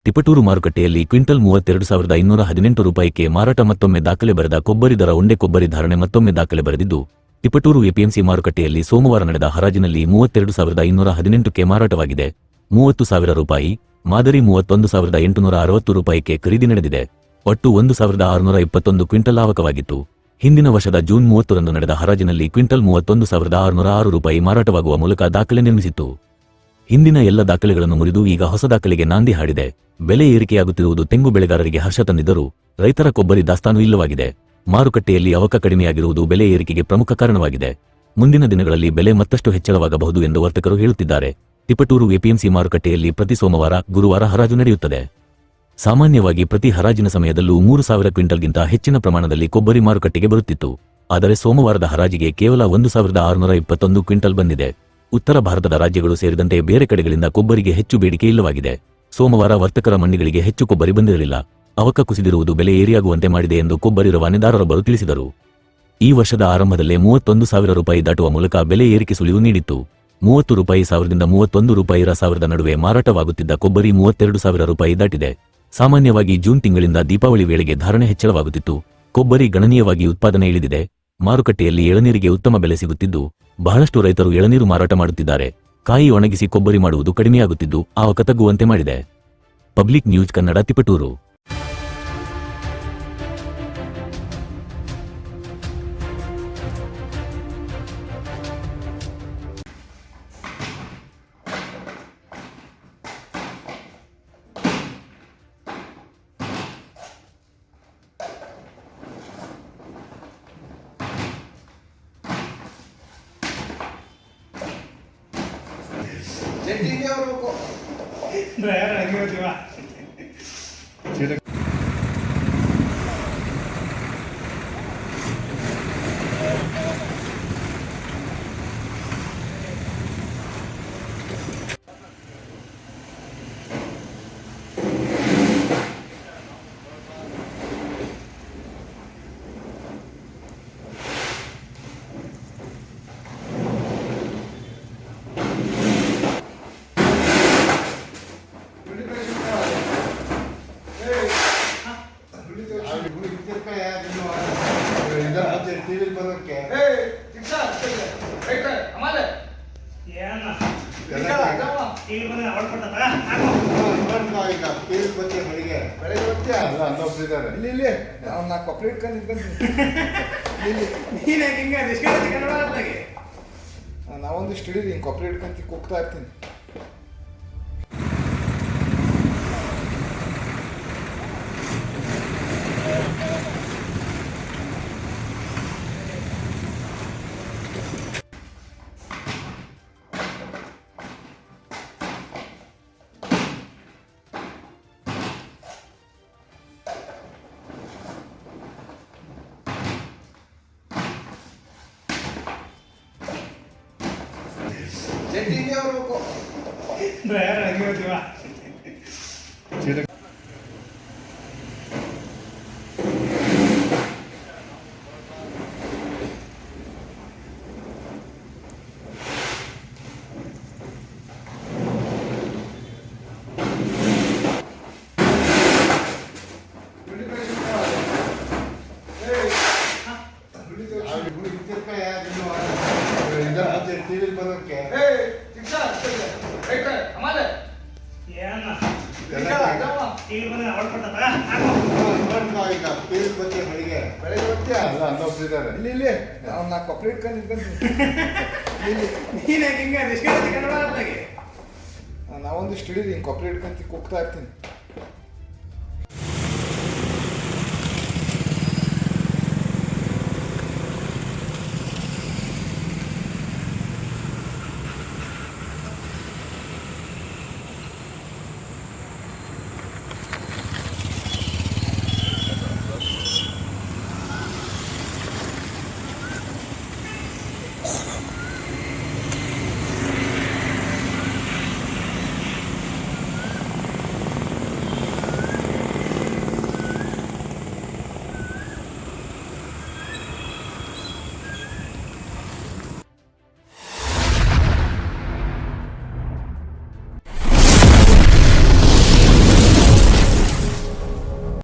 ತಿಪಟೂರು ಮಾರುಕಟ್ಟೆಯಲ್ಲಿ ಕ್ವಿಂಟಲ್ 32,518 ರೂಪಾಯಿಗೆ ಮಾರಾಟ. ಮತ್ತೊಮ್ಮೆ ದಾಖಲೆ ಬರೆದ ಕೊಬ್ಬರಿ ದರ. ಉಂಡೆ ಕೊಬ್ಬರಿ ಧಾರಣೆ ಮತ್ತೊಮ್ಮೆ ದಾಖಲೆ ಬರೆದಿದ್ದು, ತಿಪಟೂರು ಎಪಿಎಂಸಿ ಮಾರುಕಟ್ಟೆಯಲ್ಲಿ ಸೋಮವಾರ ನಡೆದ ಹರಾಜಿನಲ್ಲಿ 32,518ಕ್ಕೆ ಮಾರಾಟವಾಗಿದೆ. 30,000 ರೂಪಾಯಿ ಮಾದರಿ 31,860 ರೂಪಾಯಿಗೆ ಖರೀದಿ ನಡೆದಿದೆ. ಒಟ್ಟು 1,621 ಕ್ವಿಂಟಲ್ ಆವಕವಾಗಿತ್ತು. ಹಿಂದಿನ ವರ್ಷದ ಜೂನ್ 30ರಂದು ನಡೆದ ಹರಾಜಿನಲ್ಲಿ ಕ್ವಿಂಟಲ್ 31,606 ರೂಪಾಯಿ ಮಾರಾಟವಾಗುವ ಮೂಲಕ ದಾಖಲೆ ನಿರ್ಮಿಸಿತ್ತು. ಹಿಂದಿನ ಎಲ್ಲ ದಾಖಲೆಗಳನ್ನು ಮುರಿದು ಈಗ ಹೊಸ ದಾಖಲೆಗೆ ನಾಂದಿ ಹಾಡಿದೆ. ಬೆಲೆ ಏರಿಕೆಯಾಗುತ್ತಿರುವುದು ತೆಂಗು ಬೆಳೆಗಾರರಿಗೆ ಹರ್ಷ ತಂದಿದ್ದರೂ ರೈತರ ಕೊಬ್ಬರಿ ದಾಸ್ತಾನು ಇಲ್ಲವಾಗಿದೆ. ಮಾರುಕಟ್ಟೆಯಲ್ಲಿ ಅವಕ ಕಡಿಮೆಯಾಗಿರುವುದು ಬೆಲೆ ಏರಿಕೆಗೆ ಪ್ರಮುಖ ಕಾರಣವಾಗಿದೆ. ಮುಂದಿನ ದಿನಗಳಲ್ಲಿ ಬೆಲೆ ಮತ್ತಷ್ಟು ಹೆಚ್ಚಳವಾಗಬಹುದು ಎಂದು ವರ್ತಕರು ಹೇಳುತ್ತಿದ್ದಾರೆ. ತಿಪಟೂರು ಎಪಿಎಂಸಿ ಮಾರುಕಟ್ಟೆಯಲ್ಲಿ ಪ್ರತಿ ಸೋಮವಾರ, ಗುರುವಾರ ಹರಾಜು ನಡೆಯುತ್ತದೆ. ಸಾಮಾನ್ಯವಾಗಿ ಪ್ರತಿ ಹರಾಜಿನ ಸಮಯದಲ್ಲೂ 3,000 ಕ್ವಿಂಟಲ್ಗಿಂತ ಹೆಚ್ಚಿನ ಪ್ರಮಾಣದಲ್ಲಿ ಕೊಬ್ಬರಿ ಮಾರುಕಟ್ಟೆಗೆ ಬರುತ್ತಿತ್ತು. ಆದರೆ ಸೋಮವಾರದ ಹರಾಜಿಗೆ ಕೇವಲ 1,621 ಕ್ವಿಂಟಲ್ ಬಂದಿದೆ. ಉತ್ತರ ಭಾರತದ ರಾಜ್ಯಗಳು ಸೇರಿದಂತೆ ಬೇರೆ ಕಡೆಗಳಿಂದ ಕೊಬ್ಬರಿಗೆ ಹೆಚ್ಚು ಬೇಡಿಕೆ ಇಲ್ಲವಾಗಿದೆ. ಸೋಮವಾರ ವರ್ತಕರ ಮಂಡಿಗಳಿಗೆ ಹೆಚ್ಚು ಕೊಬ್ಬರಿ ಬಂದಿರಲಿಲ್ಲ. ಅವಕ ಕುಸಿದಿರುವುದು ಬೆಲೆ ಏರಿಯಾಗುವಂತೆ ಮಾಡಿದೆ ಎಂದು ಕೊಬ್ಬರಿ ರವಾನೆದಾರರೊಬ್ಬರು ತಿಳಿಸಿದರು. ಈ ವರ್ಷದ ಆರಂಭದಲ್ಲೇ 31,000 ರೂಪಾಯಿ ದಾಟುವ ಮೂಲಕ ಬೆಲೆ ಏರಿಕೆ ಸುಳಿವು ನೀಡಿತ್ತು. 30 ರೂಪಾಯಿ ಸಾವಿರದಿಂದ 31 ರೂಪಾಯಿ ಸಾವಿರದ ನಡುವೆ ಮಾರಾಟವಾಗುತ್ತಿದ್ದ ಕೊಬ್ಬರಿ 32,000 ರೂಪಾಯಿ ದಾಟಿದೆ. ಸಾಮಾನ್ಯವಾಗಿ ಜೂನ್ ತಿಂಗಳಿಂದ ದೀಪಾವಳಿ ವೇಳೆಗೆ ಧಾರಣೆ ಹೆಚ್ಚಳವಾಗುತ್ತಿತ್ತು. ಕೊಬ್ಬರಿ ಗಣನೀಯವಾಗಿ ಉತ್ಪಾದನೆ ಇಳಿದಿದೆ. ಮಾರುಕಟ್ಟೆಯಲ್ಲಿ ಎಳನೀರಿಗೆ ಉತ್ತಮ ಬೆಲೆ ಸಿಗುತ್ತಿದ್ದು, ಬಹಳಷ್ಟು ರೈತರು ಎಳನೀರು ಮಾರಾಟ ಮಾಡುತ್ತಿದ್ದಾರೆ. ಕಾಯಿ ಒಣಗಿಸಿ ಕೊಬ್ಬರಿ ಮಾಡುವುದು ಕಡಿಮೆಯಾಗುತ್ತಿದ್ದು, ಆವಕ ತಗ್ಗುವಂತೆ ಮಾಡಿದೆ. Public news Kannada, Tiptur. Driver लगे हो जीवा ನಾವೊಂದಿಷ್ಟು ಹಿಡೀರಿ ಕೊಪ್ಪಳ ಹಿಡ್ಕೊಂತ ಕೂಗ್ತಾ ಇರ್ತೀನಿ. ड्राइवर लगे हो जीवा ಕೊಪ್ಪಳ ಹಿಡ್ಕೊಂಡು ನಾವೊಂದಿಷ್ಟು ಹಿಡೀರಿ ಕೊಪ್ಪಳ ಹಿಡ್ಕೊಂತ ಕೂಗ್ತಾ ಇರ್ತೀನಿ.